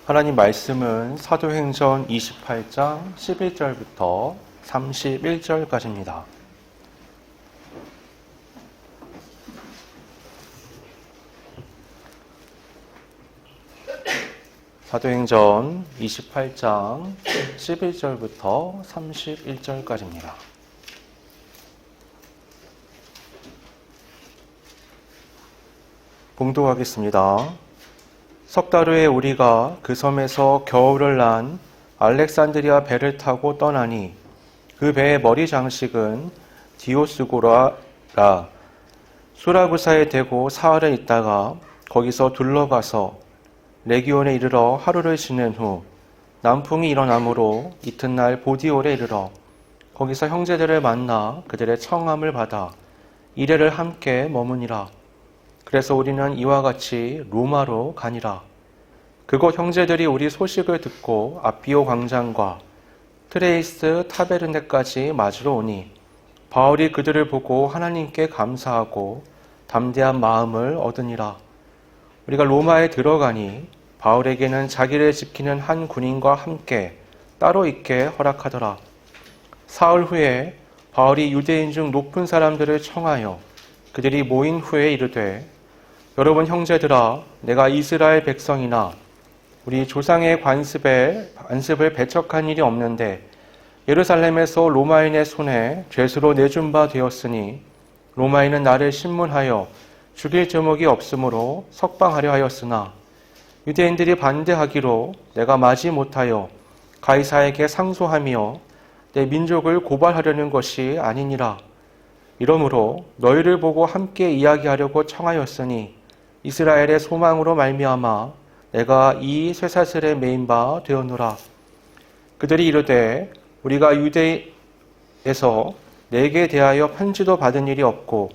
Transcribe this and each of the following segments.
하나님 말씀은 사도행전 28장 11절부터 31절까지입니다. 사도행전 28장 11절부터 31절까지입니다. 봉독하겠습니다. 석 달 후에 우리가 그 섬에서 겨울을 난 알렉산드리아 배를 타고 떠나니 그 배의 머리 장식은 디오스고라라. 수라구사에 대고 사흘을 있다가 거기서 둘러가서 레기온에 이르러 하루를 지낸 후 남풍이 일어나므로 이튿날 보디올에 이르러 거기서 형제들을 만나 그들의 청함을 받아 이레를 함께 머무니라. 그래서 우리는 이와 같이 로마로 가니라. 그곳 형제들이 우리 소식을 듣고 아비오 광장과 트레이스 타베르네까지 맞으러 오니 바울이 그들을 보고 하나님께 감사하고 담대한 마음을 얻으니라. 우리가 로마에 들어가니 바울에게는 자기를 지키는 한 군인과 함께 따로 있게 허락하더라. 사흘 후에 바울이 유대인 중 높은 사람들을 청하여 그들이 모인 후에 이르되, 여러분 형제들아, 내가 이스라엘 백성이나 우리 조상의 관습을 배척한 일이 없는데 예루살렘에서 로마인의 손에 죄수로 내준 바 되었으니 로마인은 나를 신문하여 죽일 제목이 없으므로 석방하려 하였으나 유대인들이 반대하기로 내가 마지 못하여 가이사에게 상소하며 내 민족을 고발하려는 것이 아니니라. 이러므로 너희를 보고 함께 이야기하려고 청하였으니 이스라엘의 소망으로 말미암아 내가 이 쇠사슬에 매인 바 되었노라. 그들이 이르되, 우리가 유대에서 내게 대하여 편지도 받은 일이 없고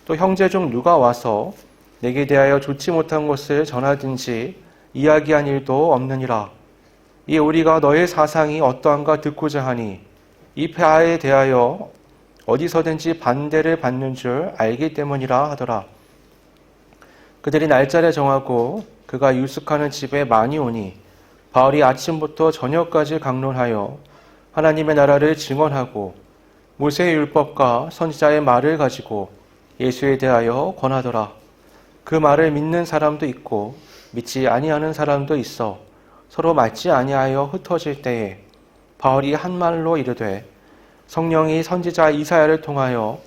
또 형제 중 누가 와서 내게 대하여 좋지 못한 것을 전하든지 이야기한 일도 없느니라. 이 우리가 너의 사상이 어떠한가 듣고자 하니 이 폐하에 대하여 어디서든지 반대를 받는 줄 알기 때문이라 하더라. 그들이 날짜를 정하고 그가 유숙하는 집에 많이 오니 바울이 아침부터 저녁까지 강론하여 하나님의 나라를 증언하고 모세의 율법과 선지자의 말을 가지고 예수에 대하여 권하더라. 그 말을 믿는 사람도 있고 믿지 아니하는 사람도 있어 서로 맞지 아니하여 흩어질 때에 바울이 한 말로 이르되, 성령이 선지자 이사야를 통하여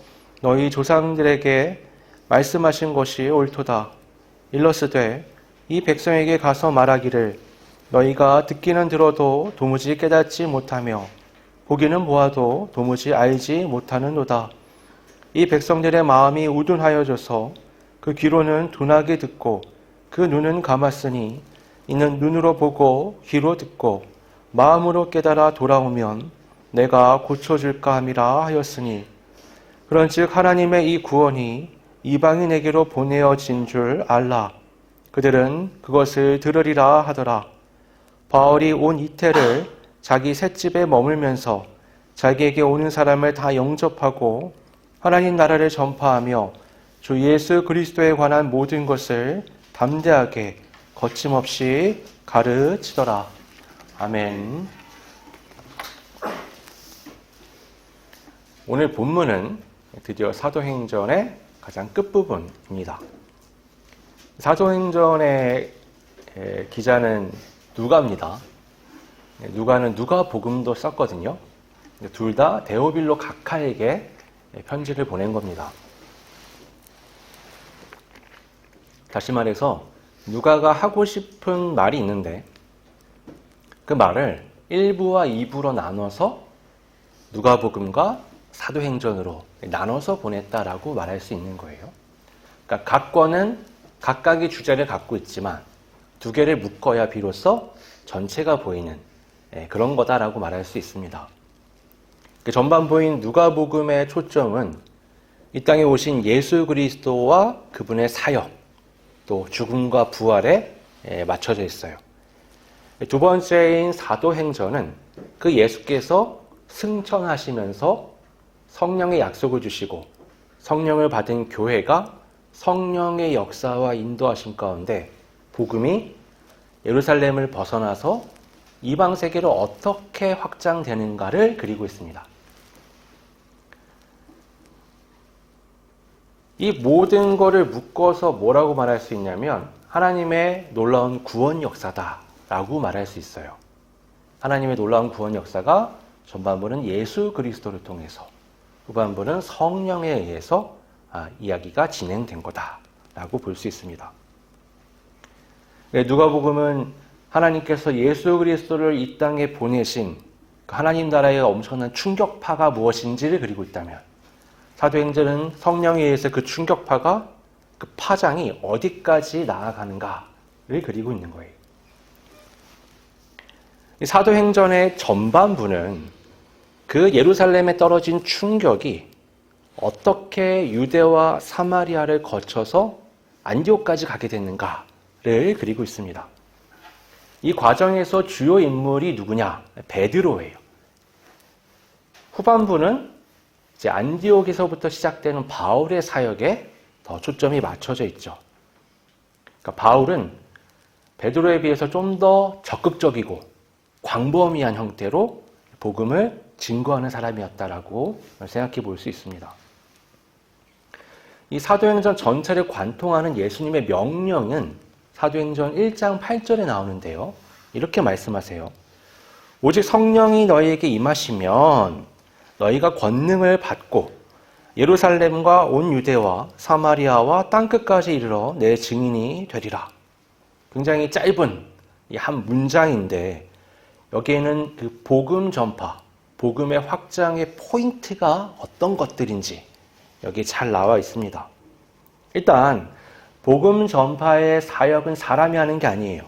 너희 조상들에게 말씀하신 것이 옳도다. 일러스되, 이 백성에게 가서 말하기를 너희가 듣기는 들어도 도무지 깨닫지 못하며 보기는 보아도 도무지 알지 못하는도다. 이 백성들의 마음이 우둔하여져서 그 귀로는 둔하게 듣고 그 눈은 감았으니 이는 눈으로 보고 귀로 듣고 마음으로 깨달아 돌아오면 내가 고쳐줄까 함이라 하였으니, 그런즉 하나님의 이 구원이 이방인에게로 보내어진 줄 알라. 그들은 그것을 들으리라 하더라. 바울이 온 이태를 자기 셋집에 머물면서 자기에게 오는 사람을 다 영접하고 하나님 나라를 전파하며 주 예수 그리스도에 관한 모든 것을 담대하게 거침없이 가르치더라. 아멘. 오늘 본문은 드디어 사도행전의 가장 끝부분입니다. 사도행전의 기자는 누가입니다. 누가는 누가복음도 썼거든요. 둘 다 데오빌로 각하에게 편지를 보낸 겁니다. 다시 말해서 누가가 하고 싶은 말이 있는데 그 말을 1부와 2부로 나눠서 누가복음과 사도행전으로 나눠서 보냈다라고 말할 수 있는 거예요. 그러니까 각 권은 각각의 주제를 갖고 있지만 두 개를 묶어야 비로소 전체가 보이는 그런 거다라고 말할 수 있습니다. 전반 보인 누가복음의 초점은 이 땅에 오신 예수 그리스도와 그분의 사역, 또 죽음과 부활에 맞춰져 있어요. 두 번째인 사도행전은 그 예수께서 승천하시면서 성령의 약속을 주시고 성령을 받은 교회가 성령의 역사와 인도하심 가운데 복음이 예루살렘을 벗어나서 이방 세계로 어떻게 확장되는가를 그리고 있습니다. 이 모든 것을 묶어서 뭐라고 말할 수 있냐면 하나님의 놀라운 구원 역사다라고 말할 수 있어요. 하나님의 놀라운 구원 역사가 전반부는 예수 그리스도를 통해서, 후반부는 성령에 의해서 이야기가 진행된 거다라고 볼 수 있습니다. 누가복음은 하나님께서 예수 그리스도를 이 땅에 보내신 하나님 나라의 엄청난 충격파가 무엇인지를 그리고 있다면, 사도행전은 성령에 의해서 그 충격파가, 그 파장이 어디까지 나아가는가를 그리고 있는 거예요. 이 사도행전의 전반부는 그 예루살렘에 떨어진 충격이 어떻게 유대와 사마리아를 거쳐서 안디옥까지 가게 됐는가를 그리고 있습니다. 이 과정에서 주요 인물이 누구냐? 베드로예요. 후반부는 이제 안디옥에서부터 시작되는 바울의 사역에 더 초점이 맞춰져 있죠. 그러니까 바울은 베드로에 비해서 좀 더 적극적이고 광범위한 형태로 복음을 증거하는 사람이었다라고 생각해 볼 수 있습니다. 이 사도행전 전체를 관통하는 예수님의 명령은 사도행전 1장 8절에 나오는데요. 이렇게 말씀하세요. 오직 성령이 너희에게 임하시면 너희가 권능을 받고 예루살렘과 온 유대와 사마리아와 땅끝까지 이르러 내 증인이 되리라. 굉장히 짧은 이 한 문장인데 여기에는 그 복음 전파, 복음의 확장의 포인트가 어떤 것들인지 여기 잘 나와 있습니다. 일단 복음 전파의 사역은 사람이 하는 게 아니에요.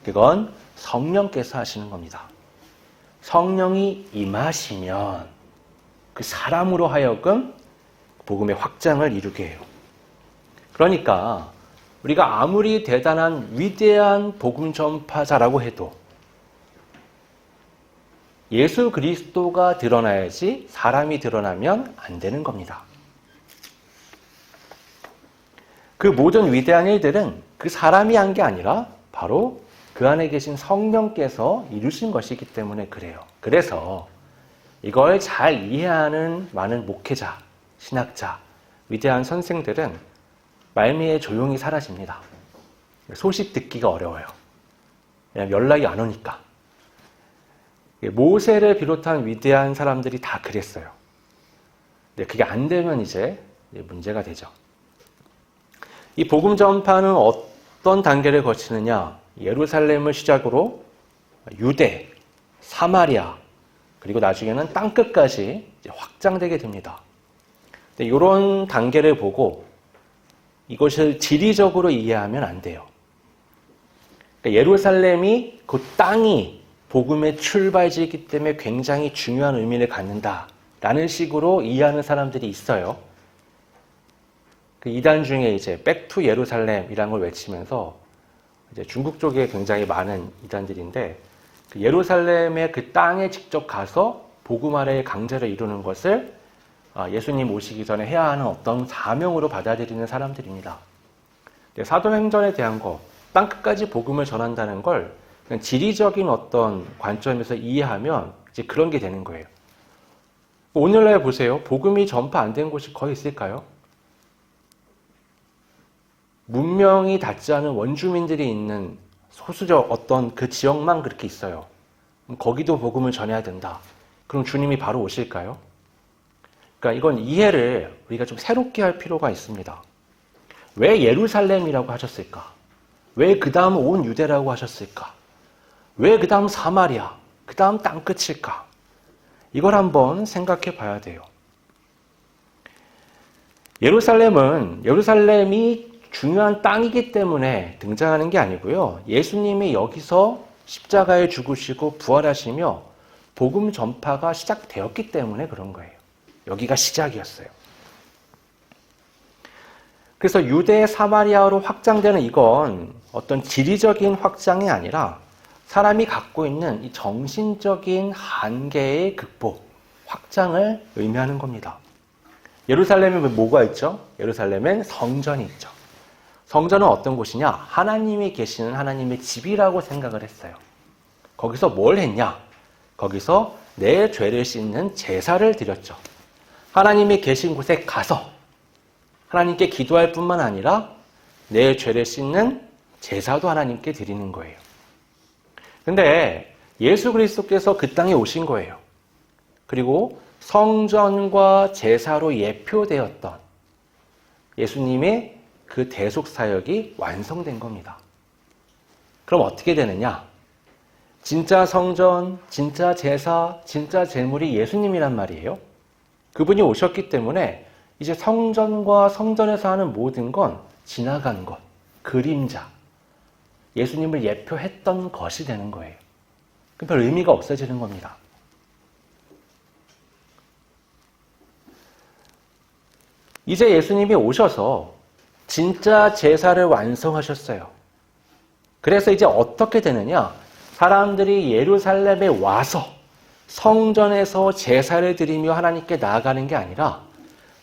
그건 성령께서 하시는 겁니다. 성령이 임하시면 그 사람으로 하여금 복음의 확장을 이루게 해요. 그러니까 우리가 아무리 대단한 위대한 복음 전파자라고 해도 예수 그리스도가 드러나야지 사람이 드러나면 안 되는 겁니다. 그 모든 위대한 일들은 그 사람이 한 게 아니라 바로 그 안에 계신 성령께서 이루신 것이기 때문에 그래요. 그래서 이걸 잘 이해하는 많은 목회자, 신학자, 위대한 선생들은 말미에 조용히 사라집니다. 소식 듣기가 어려워요. 왜냐하면 연락이 안 오니까. 모세를 비롯한 위대한 사람들이 다 그랬어요. 근데 그게 안 되면 이제 문제가 되죠. 이 복음 전파는 어떤 단계를 거치느냐? 예루살렘을 시작으로 유대, 사마리아, 그리고 나중에는 땅끝까지 확장되게 됩니다. 이런 단계를 보고 이것을 지리적으로 이해하면 안 돼요. 그러니까 예루살렘이 그 땅이 복음의 출발지이기 때문에 굉장히 중요한 의미를 갖는다라는 식으로 이해하는 사람들이 있어요. 그 이단 중에 이제 백투 예루살렘이라는 걸 외치면서 이제 중국 쪽에 굉장히 많은 이단들인데 그 예루살렘의 그 땅에 직접 가서 복음 아래의 강제를 이루는 것을 예수님 오시기 전에 해야 하는 어떤 사명으로 받아들이는 사람들입니다. 사도행전에 대한 거, 땅끝까지 복음을 전한다는 걸 그냥 지리적인 어떤 관점에서 이해하면 이제 그런 게 되는 거예요. 오늘날 보세요. 복음이 전파 안 된 곳이 거의 있을까요? 문명이 닿지 않은 원주민들이 있는 소수적 어떤 그 지역만 그렇게 있어요. 거기도 복음을 전해야 된다. 그럼 주님이 바로 오실까요? 그러니까 이건 이해를 우리가 좀 새롭게 할 필요가 있습니다. 왜 예루살렘이라고 하셨을까? 왜 그 다음 온 유대라고 하셨을까? 왜 그 다음 사마리아, 그 다음 땅끝일까? 이걸 한번 생각해 봐야 돼요. 예루살렘이 중요한 땅이기 때문에 등장하는 게 아니고요. 예수님이 여기서 십자가에 죽으시고 부활하시며 복음 전파가 시작되었기 때문에 그런 거예요. 여기가 시작이었어요. 그래서 유대 사마리아로 확장되는 이건 어떤 지리적인 확장이 아니라 사람이 갖고 있는 이 정신적인 한계의 극복, 확장을 의미하는 겁니다. 예루살렘에 뭐가 있죠? 예루살렘엔 성전이 있죠. 성전은 어떤 곳이냐? 하나님이 계시는 하나님의 집이라고 생각을 했어요. 거기서 뭘 했냐? 거기서 내 죄를 씻는 제사를 드렸죠. 하나님이 계신 곳에 가서 하나님께 기도할 뿐만 아니라 내 죄를 씻는 제사도 하나님께 드리는 거예요. 근데 예수 그리스도께서 그 땅에 오신 거예요. 그리고 성전과 제사로 예표되었던 예수님의 그 대속 사역이 완성된 겁니다. 그럼 어떻게 되느냐? 진짜 성전, 진짜 제사, 진짜 제물이 예수님이란 말이에요. 그분이 오셨기 때문에 이제 성전과 성전에서 하는 모든 건 지나간 것, 그림자, 예수님을 예표했던 것이 되는 거예요. 별 의미가 없어지는 겁니다. 이제 예수님이 오셔서 진짜 제사를 완성하셨어요. 그래서 이제 어떻게 되느냐? 사람들이 예루살렘에 와서 성전에서 제사를 드리며 하나님께 나아가는 게 아니라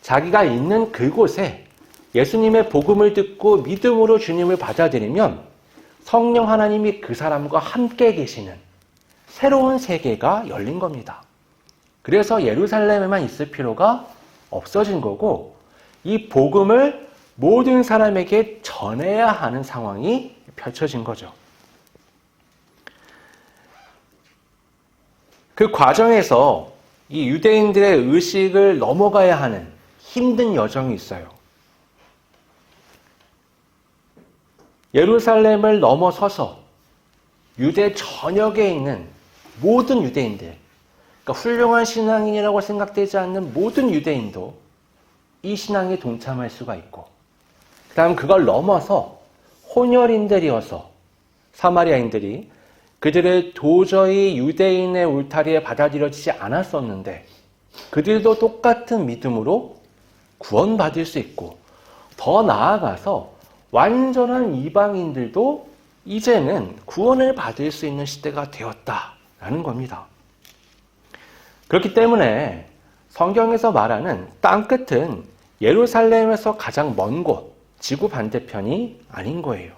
자기가 있는 그곳에 예수님의 복음을 듣고 믿음으로 주님을 받아들이면 성령 하나님이 그 사람과 함께 계시는 새로운 세계가 열린 겁니다. 그래서 예루살렘에만 있을 필요가 없어진 거고 이 복음을 모든 사람에게 전해야 하는 상황이 펼쳐진 거죠. 그 과정에서 이 유대인들의 의식을 넘어가야 하는 힘든 여정이 있어요. 예루살렘을 넘어서서 유대 전역에 있는 모든 유대인들, 그러니까 훌륭한 신앙인이라고 생각되지 않는 모든 유대인도 이 신앙에 동참할 수가 있고, 그 다음 그걸 넘어서 혼혈인들이어서 사마리아인들이 그들을 도저히 유대인의 울타리에 받아들여지지 않았었는데 그들도 똑같은 믿음으로 구원받을 수 있고, 더 나아가서 완전한 이방인들도 이제는 구원을 받을 수 있는 시대가 되었다라는 겁니다. 그렇기 때문에 성경에서 말하는 땅끝은 예루살렘에서 가장 먼 곳, 지구 반대편이 아닌 거예요.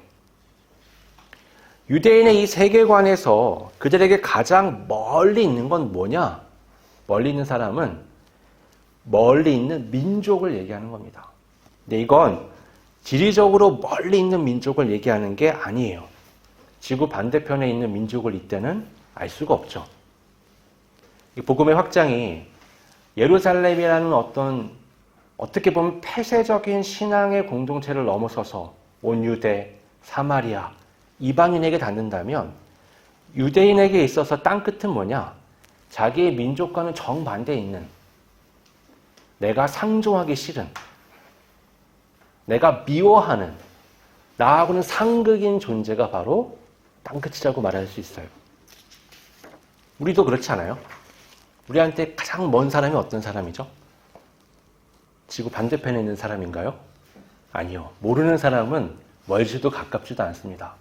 유대인의 이 세계관에서 그들에게 가장 멀리 있는 건 뭐냐? 멀리 있는 사람은 멀리 있는 민족을 얘기하는 겁니다. 근데 이건 지리적으로 멀리 있는 민족을 얘기하는 게 아니에요. 지구 반대편에 있는 민족을 이때는 알 수가 없죠. 이 복음의 확장이 예루살렘이라는 어떻게 보면 폐쇄적인 신앙의 공동체를 넘어서서 온 유대, 사마리아, 이방인에게 닿는다면 유대인에게 있어서 땅끝은 뭐냐? 자기의 민족과는 정반대에 있는, 내가 상종하기 싫은, 내가 미워하는, 나하고는 상극인 존재가 바로 땅끝이라고 말할 수 있어요. 우리도 그렇지 않아요? 우리한테 가장 먼 사람이 어떤 사람이죠? 지구 반대편에 있는 사람인가요? 아니요. 모르는 사람은 멀지도 가깝지도 않습니다.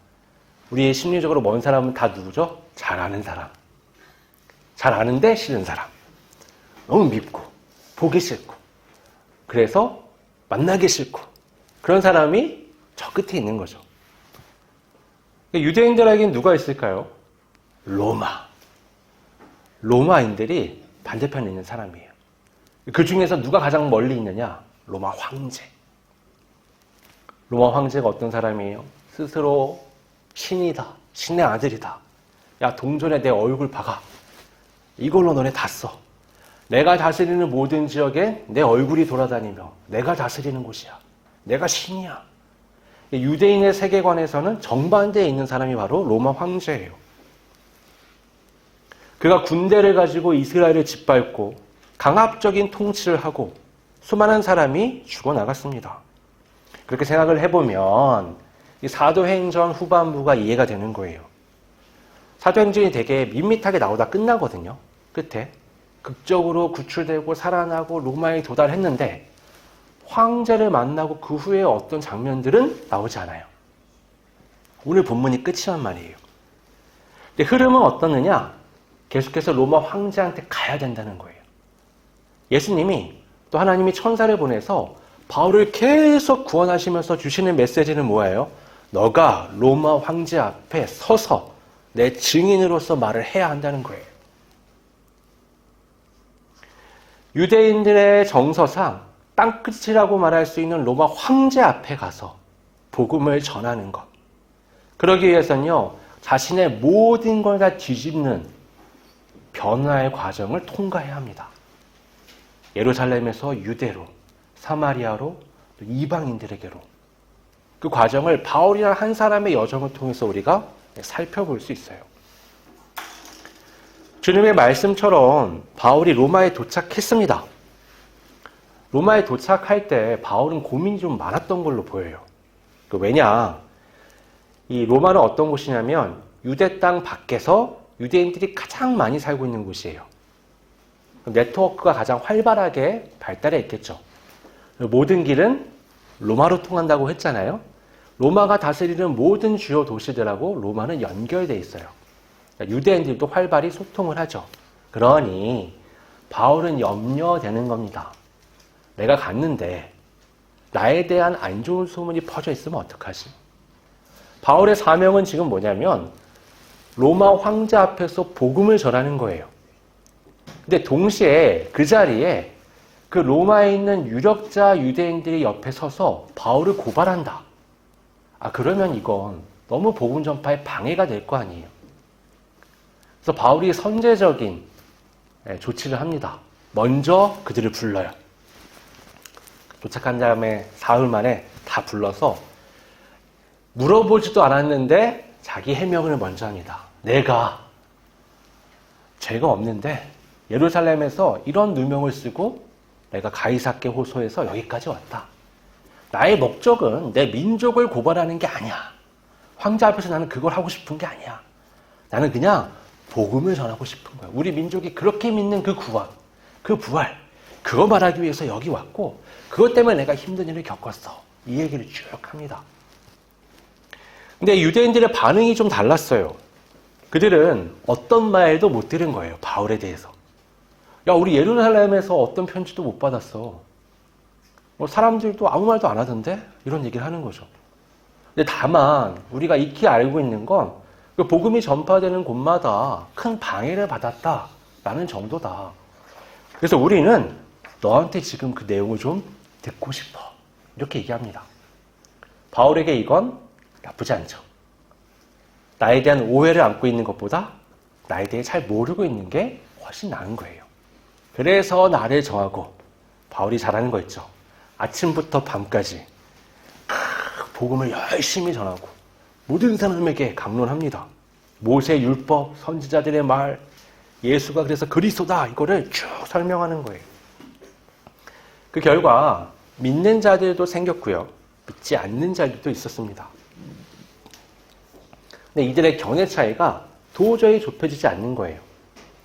우리의 심리적으로 먼 사람은 다 누구죠? 잘 아는 사람. 잘 아는데 싫은 사람. 너무 밉고 보기 싫고 그래서 만나기 싫고 그런 사람이 저 끝에 있는 거죠. 유대인들에게는 누가 있을까요? 로마인들이 반대편에 있는 사람이에요. 그 중에서 누가 가장 멀리 있느냐? 로마 황제. 로마 황제가 어떤 사람이에요? 스스로 신이다. 신의 아들이다. 야, 동전에 내 얼굴 박아. 이걸로 너네 다 써. 내가 다스리는 모든 지역에 내 얼굴이 돌아다니며 내가 다스리는 곳이야. 내가 신이야. 유대인의 세계관에서는 정반대에 있는 사람이 바로 로마 황제예요. 그가 군대를 가지고 이스라엘을 짓밟고 강압적인 통치를 하고 수많은 사람이 죽어나갔습니다. 그렇게 생각을 해보면 이 사도행전 후반부가 이해가 되는 거예요. 사도행전이 되게 밋밋하게 나오다 끝나거든요. 끝에 극적으로 구출되고 살아나고 로마에 도달했는데 황제를 만나고 그 후에 어떤 장면들은 나오지 않아요. 오늘 본문이 끝이란 말이에요. 근데 흐름은 어떻느냐? 계속해서 로마 황제한테 가야 된다는 거예요. 예수님이 또 하나님이 천사를 보내서 바울을 계속 구원하시면서 주시는 메시지는 뭐예요? 너가 로마 황제 앞에 서서 내 증인으로서 말을 해야 한다는 거예요. 유대인들의 정서상 땅끝이라고 말할 수 있는 로마 황제 앞에 가서 복음을 전하는 것. 그러기 위해서는요, 자신의 모든 걸 다 뒤집는 변화의 과정을 통과해야 합니다. 예루살렘에서 유대로, 사마리아로, 또 이방인들에게로. 그 과정을 바울이라는 한 사람의 여정을 통해서 우리가 살펴볼 수 있어요. 주님의 말씀처럼 바울이 로마에 도착했습니다. 로마에 도착할 때 바울은 고민이 좀 많았던 걸로 보여요. 왜냐? 이 로마는 어떤 곳이냐면 유대 땅 밖에서 유대인들이 가장 많이 살고 있는 곳이에요. 네트워크가 가장 활발하게 발달해 있겠죠. 모든 길은 로마로 통한다고 했잖아요. 로마가 다스리는 모든 주요 도시들하고 로마는 연결되어 있어요. 유대인들도 활발히 소통을 하죠. 그러니 바울은 염려되는 겁니다. 내가 갔는데 나에 대한 안 좋은 소문이 퍼져 있으면 어떡하지? 바울의 사명은 지금 뭐냐면 로마 황제 앞에서 복음을 전하는 거예요. 근데 동시에 그 자리에 그 로마에 있는 유력자 유대인들이 옆에 서서 바울을 고발한다. 그러면 이건 너무 복음 전파에 방해가 될 거 아니에요. 그래서 바울이 선제적인 조치를 합니다. 먼저 그들을 불러요. 도착한 다음에 사흘 만에 다 불러서 물어보지도 않았는데 자기 해명을 먼저 합니다. 내가 죄가 없는데 예루살렘에서 이런 누명을 쓰고 내가 가이사께 호소해서 여기까지 왔다. 나의 목적은 내 민족을 고발하는 게 아니야. 황제 앞에서 나는 그걸 하고 싶은 게 아니야. 나는 그냥 복음을 전하고 싶은 거야. 우리 민족이 그렇게 믿는 그 구원, 그 부활, 그거 말하기 위해서 여기 왔고 그것 때문에 내가 힘든 일을 겪었어. 이 얘기를 쭉 합니다. 근데 유대인들의 반응이 좀 달랐어요. 그들은 어떤 말도 못 들은 거예요. 바울에 대해서. 야, 우리 예루살렘에서 어떤 편지도 못 받았어. 사람들도 아무 말도 안 하던데? 이런 얘기를 하는 거죠. 근데 다만 우리가 익히 알고 있는 건 그 복음이 전파되는 곳마다 큰 방해를 받았다라는 정도다. 그래서 우리는 너한테 지금 그 내용을 좀 듣고 싶어. 이렇게 얘기합니다. 바울에게 이건 나쁘지 않죠. 나에 대한 오해를 안고 있는 것보다 나에 대해 잘 모르고 있는 게 훨씬 나은 거예요. 그래서 나를 정하고 바울이 잘하는 거 있죠. 아침부터 밤까지 복음을 열심히 전하고 모든 사람에게 강론합니다. 모세 율법, 선지자들의 말, 예수가 그래서 그리스도다 이거를 쭉 설명하는 거예요. 그 결과 믿는 자들도 생겼고요. 믿지 않는 자들도 있었습니다. 근데 이들의 견해 차이가 도저히 좁혀지지 않는 거예요.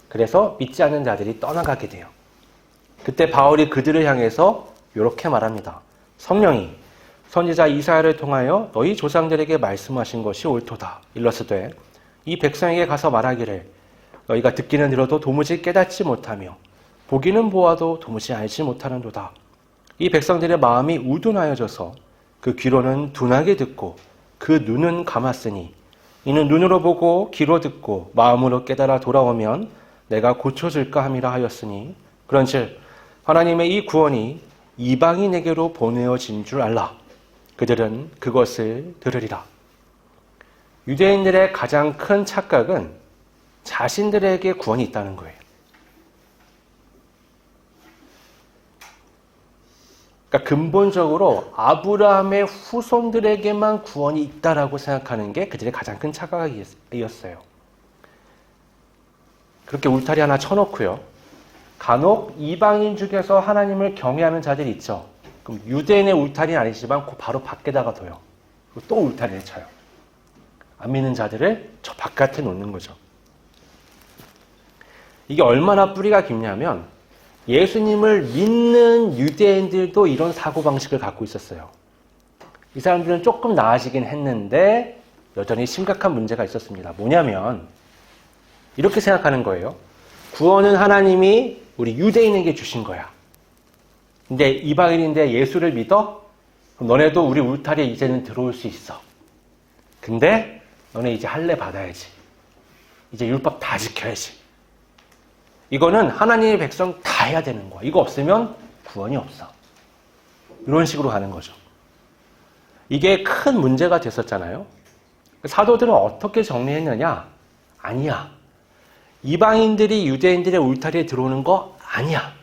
그래서 믿지 않는 자들이 떠나가게 돼요. 그때 바울이 그들을 향해서 이렇게 말합니다. 성령이 선지자 이사야를 통하여 너희 조상들에게 말씀하신 것이 옳도다. 일러스되 이 백성에게 가서 말하기를 너희가 듣기는 들어도 도무지 깨닫지 못하며 보기는 보아도 도무지 알지 못하는도다. 이 백성들의 마음이 우둔하여져서 그 귀로는 둔하게 듣고 그 눈은 감았으니 이는 눈으로 보고 귀로 듣고 마음으로 깨달아 돌아오면 내가 고쳐줄까 함이라 하였으니 그런즉 하나님의 이 구원이 이방인에게로 보내어진 줄 알라. 그들은 그것을 들으리라. 유대인들의 가장 큰 착각은 자신들에게 구원이 있다는 거예요. 그러니까 근본적으로 아브라함의 후손들에게만 구원이 있다라고 생각하는 게 그들의 가장 큰 착각이었어요. 그렇게 울타리 하나 쳐놓고요. 간혹 이방인 중에서 하나님을 경외하는 자들이 있죠. 그럼 유대인의 울타리는 아니지만 그 바로 밖에다가 둬요. 그리고 또 울타리를 쳐요. 안 믿는 자들을 저 바깥에 놓는 거죠. 이게 얼마나 뿌리가 깊냐면 예수님을 믿는 유대인들도 이런 사고방식을 갖고 있었어요. 이 사람들은 조금 나아지긴 했는데 여전히 심각한 문제가 있었습니다. 뭐냐면 이렇게 생각하는 거예요. 구원은 하나님이 우리 유대인에게 주신 거야. 근데 이방인인데 예수를 믿어? 그럼 너네도 우리 울타리에 이제는 들어올 수 있어. 근데 너네 이제 할례 받아야지. 이제 율법 다 지켜야지. 이거는 하나님의 백성 다 해야 되는 거야. 이거 없으면 구원이 없어. 이런 식으로 가는 거죠. 이게 큰 문제가 됐었잖아요. 사도들은 어떻게 정리했느냐? 아니야. 이방인들이 유대인들의 울타리에 들어오는 거 아니야.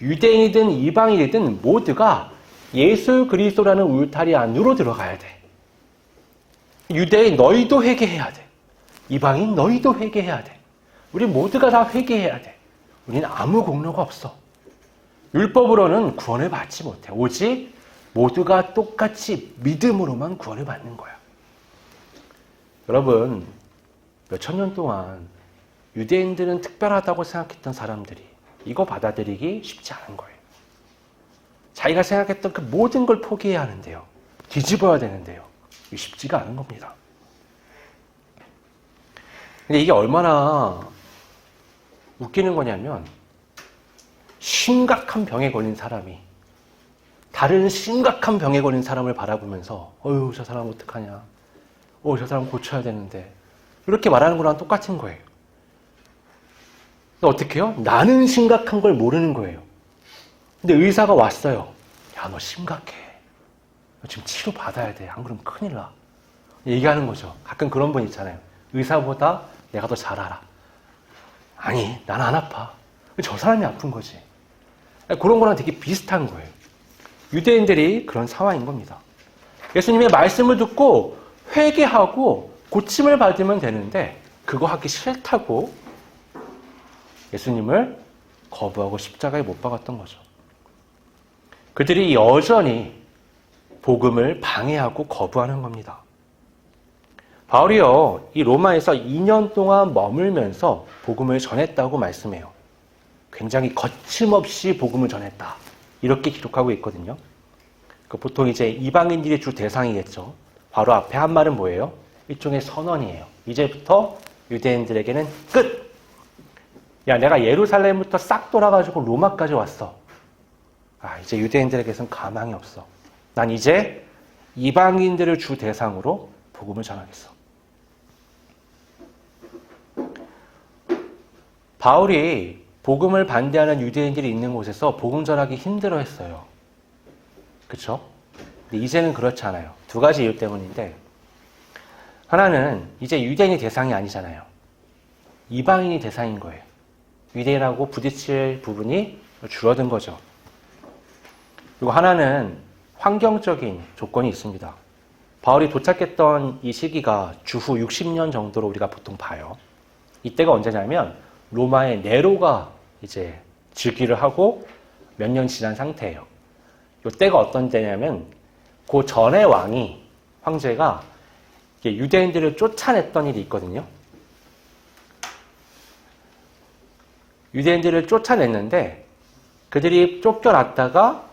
유대인이든 이방인이든 모두가 예수 그리스도라는 울타리 안으로 들어가야 돼. 유대인 너희도 회개해야 돼. 이방인 너희도 회개해야 돼. 우리 모두가 다 회개해야 돼. 우리는 아무 공로가 없어. 율법으로는 구원을 받지 못해. 오직 모두가 똑같이 믿음으로만 구원을 받는 거야. 여러분, 몇천 년 동안 유대인들은 특별하다고 생각했던 사람들이 이거 받아들이기 쉽지 않은 거예요. 자기가 생각했던 그 모든 걸 포기해야 하는데요. 뒤집어야 되는데요. 쉽지가 않은 겁니다. 근데 이게 얼마나 웃기는 거냐면 심각한 병에 걸린 사람이 다른 심각한 병에 걸린 사람을 바라보면서 어휴 저 사람 어떡하냐. 저 사람 고쳐야 되는데 이렇게 말하는 거랑 똑같은 거예요. 근데 어떻게 해요? 나는 심각한 걸 모르는 거예요. 근데 의사가 왔어요. 야, 너 심각해. 너 지금 치료 받아야 돼. 안 그러면 큰일 나. 얘기하는 거죠. 가끔 그런 분 있잖아요. 의사보다 내가 더 잘 알아. 아니, 난 안 아파. 저 사람이 아픈 거지. 그런 거랑 되게 비슷한 거예요. 유대인들이 그런 상황인 겁니다. 예수님의 말씀을 듣고 회개하고 고침을 받으면 되는데 그거 하기 싫다고 예수님을 거부하고 십자가에 못 박았던 거죠. 그들이 여전히 복음을 방해하고 거부하는 겁니다. 바울이요, 이 로마에서 2년 동안 머물면서 복음을 전했다고 말씀해요. 굉장히 거침없이 복음을 전했다. 이렇게 기록하고 있거든요. 보통 이제 이방인들이 주 대상이겠죠. 바로 앞에 한 말은 뭐예요? 일종의 선언이에요. 이제부터 유대인들에게는 끝! 야, 내가 예루살렘부터 싹 돌아가지고 로마까지 왔어. 이제 유대인들에게선 가망이 없어. 난 이제 이방인들을 주 대상으로 복음을 전하겠어. 바울이 복음을 반대하는 유대인들이 있는 곳에서 복음 전하기 힘들어했어요. 그렇죠? 근데 이제는 그렇지 않아요. 두 가지 이유 때문인데 하나는 이제 유대인이 대상이 아니잖아요. 이방인이 대상인 거예요. 유대인하고 부딪힐 부분이 줄어든 거죠. 그리고 하나는 환경적인 조건이 있습니다. 바울이 도착했던 이 시기가 주후 60년 정도로 우리가 보통 봐요. 이때가 언제냐면 로마의 네로가 이제 즉위를 하고 몇 년 지난 상태예요. 이때가 어떤 때냐면 그 전에 황제가 유대인들을 쫓아냈던 일이 있거든요. 유대인들을 쫓아냈는데 그들이 쫓겨났다가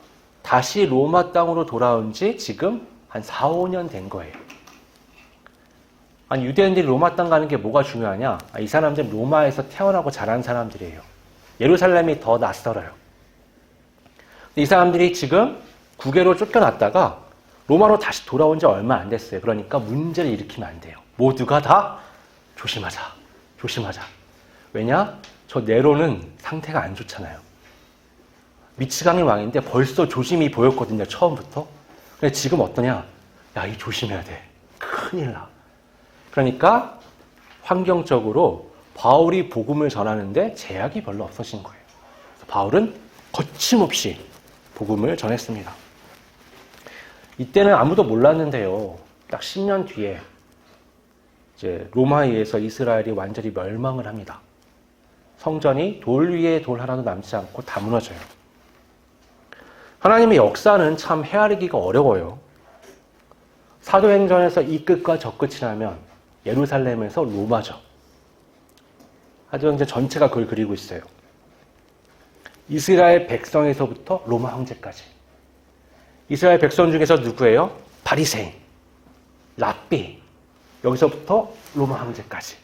다시 로마 땅으로 돌아온 지 지금 한 4, 5년 된 거예요. 아니, 유대인들이 로마 땅 가는 게 뭐가 중요하냐? 이 사람들은 로마에서 태어나고 자란 사람들이에요. 예루살렘이 더 낯설어요. 이 사람들이 지금 국외로 쫓겨났다가 로마로 다시 돌아온 지 얼마 안 됐어요. 그러니까 문제를 일으키면 안 돼요. 모두가 다 조심하자. 왜냐? 저 네로는 상태가 안 좋잖아요. 미치광이 왕인데 벌써 조짐이 보였거든요. 처음부터. 근데 지금 어떠냐? 야, 이 조심해야 돼. 큰일 나. 그러니까 환경적으로 바울이 복음을 전하는데 제약이 별로 없어진 거예요. 그래서 바울은 거침없이 복음을 전했습니다. 이때는 아무도 몰랐는데요. 딱 10년 뒤에 이제 로마에 의해서 이스라엘이 완전히 멸망을 합니다. 성전이 돌 위에 돌 하나도 남지 않고 다 무너져요. 하나님의 역사는 참 헤아리기가 어려워요. 사도행전에서 이 끝과 저 끝이라면 예루살렘에서 로마죠. 사도행전 전체가 그걸 그리고 있어요. 이스라엘 백성에서부터 로마 황제까지. 이스라엘 백성 중에서 누구예요? 바리새인, 랍비, 여기서부터 로마 황제까지.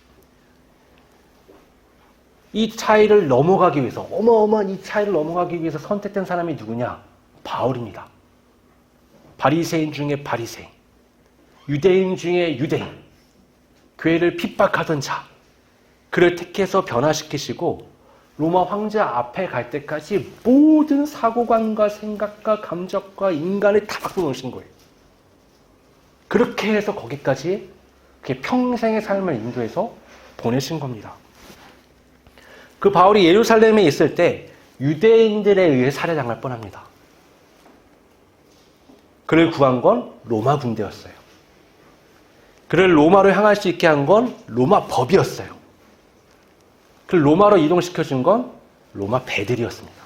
이 차이를 넘어가기 위해서, 어마어마한 이 차이를 넘어가기 위해서 선택된 사람이 누구냐? 바울입니다. 바리새인 중에 바리새인, 유대인 중에 유대인, 교회를 핍박하던 자, 그를 택해서 변화시키시고 로마 황제 앞에 갈 때까지 모든 사고관과 생각과 감정과 인간을 다 바꿔놓으신 거예요. 그렇게 해서 거기까지 그게 평생의 삶을 인도해서 보내신 겁니다. 그 바울이 예루살렘에 있을 때 유대인들에 의해 살해당할 뻔합니다. 그를 구한 건 로마 군대였어요. 그를 로마로 향할 수 있게 한 건 로마 법이었어요. 그를 로마로 이동시켜준 건 로마 배들이었습니다.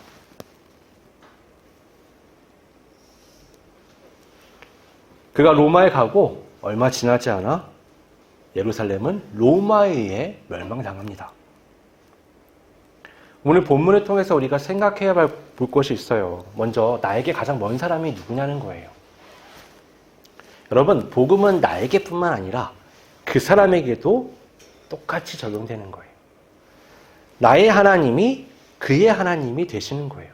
그가 로마에 가고 얼마 지나지 않아 예루살렘은 로마에 의해 멸망당합니다. 오늘 본문을 통해서 우리가 생각해야 볼 것이 있어요. 먼저 나에게 가장 먼 사람이 누구냐는 거예요. 여러분, 복음은 나에게뿐만 아니라 그 사람에게도 똑같이 적용되는 거예요. 나의 하나님이 그의 하나님이 되시는 거예요.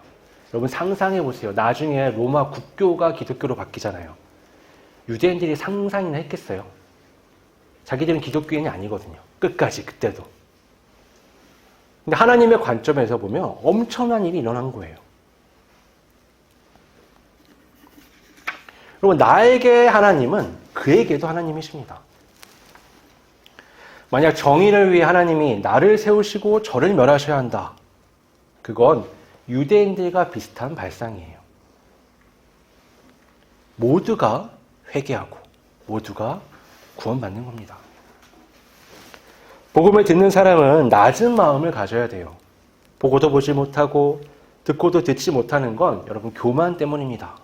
여러분 상상해 보세요. 나중에 로마 국교가 기독교로 바뀌잖아요. 유대인들이 상상이나 했겠어요? 자기들은 기독교인이 아니거든요. 끝까지 그때도. 근데 하나님의 관점에서 보면 엄청난 일이 일어난 거예요. 여러분, 나에게 하나님은 그에게도 하나님이십니다. 만약 정의를 위해 하나님이 나를 세우시고 저를 멸하셔야 한다. 그건 유대인들과 비슷한 발상이에요. 모두가 회개하고 모두가 구원받는 겁니다. 복음을 듣는 사람은 낮은 마음을 가져야 돼요. 보고도 보지 못하고 듣고도 듣지 못하는 건 여러분 교만 때문입니다.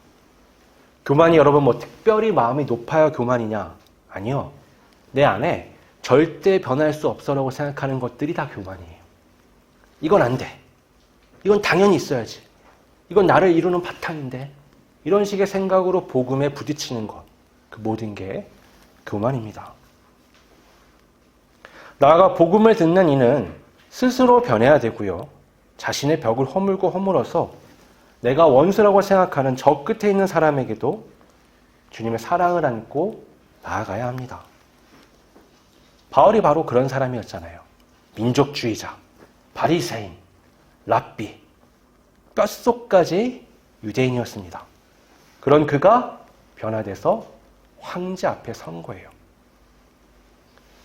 교만이 여러분 뭐 특별히 마음이 높아야 교만이냐? 아니요. 내 안에 절대 변할 수 없어라고 생각하는 것들이 다 교만이에요. 이건 안 돼. 이건 당연히 있어야지. 이건 나를 이루는 바탕인데. 이런 식의 생각으로 복음에 부딪히는 것. 그 모든 게 교만입니다. 나아가 복음을 듣는 이는 스스로 변해야 되고요. 자신의 벽을 허물고 허물어서 내가 원수라고 생각하는 저 끝에 있는 사람에게도 주님의 사랑을 안고 나아가야 합니다. 바울이 바로 그런 사람이었잖아요. 민족주의자, 바리새인, 랍비, 뼛속까지 유대인이었습니다. 그런 그가 변화돼서 황제 앞에 선 거예요.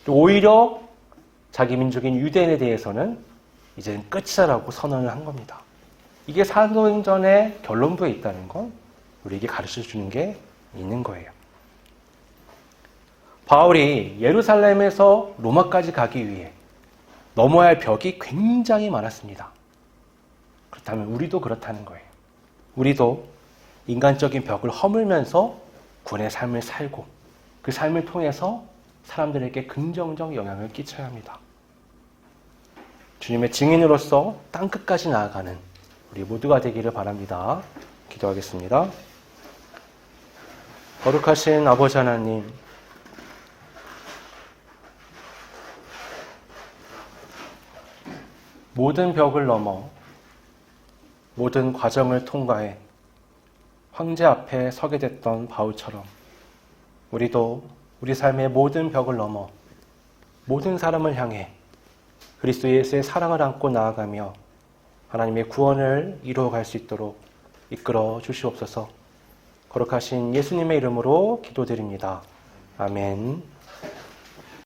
오히려 자기 민족인 유대인에 대해서는 이제는 끝이라고 선언을 한 겁니다. 이게 사도행전의 결론부에 있다는 건 우리에게 가르쳐 주는 게 있는 거예요. 바울이 예루살렘에서 로마까지 가기 위해 넘어야 할 벽이 굉장히 많았습니다. 그렇다면 우리도 그렇다는 거예요. 우리도 인간적인 벽을 허물면서 구원의 삶을 살고 그 삶을 통해서 사람들에게 긍정적 영향을 끼쳐야 합니다. 주님의 증인으로서 땅끝까지 나아가는 우리 모두가 되기를 바랍니다. 기도하겠습니다. 거룩하신 아버지 하나님, 모든 벽을 넘어 모든 과정을 통과해 황제 앞에 서게 됐던 바울처럼 우리도 우리 삶의 모든 벽을 넘어 모든 사람을 향해 그리스도 예수의 사랑을 안고 나아가며 하나님의 구원을 이루어갈 수 있도록 이끌어 주시옵소서. 거룩하신 예수님의 이름으로 기도드립니다. 아멘.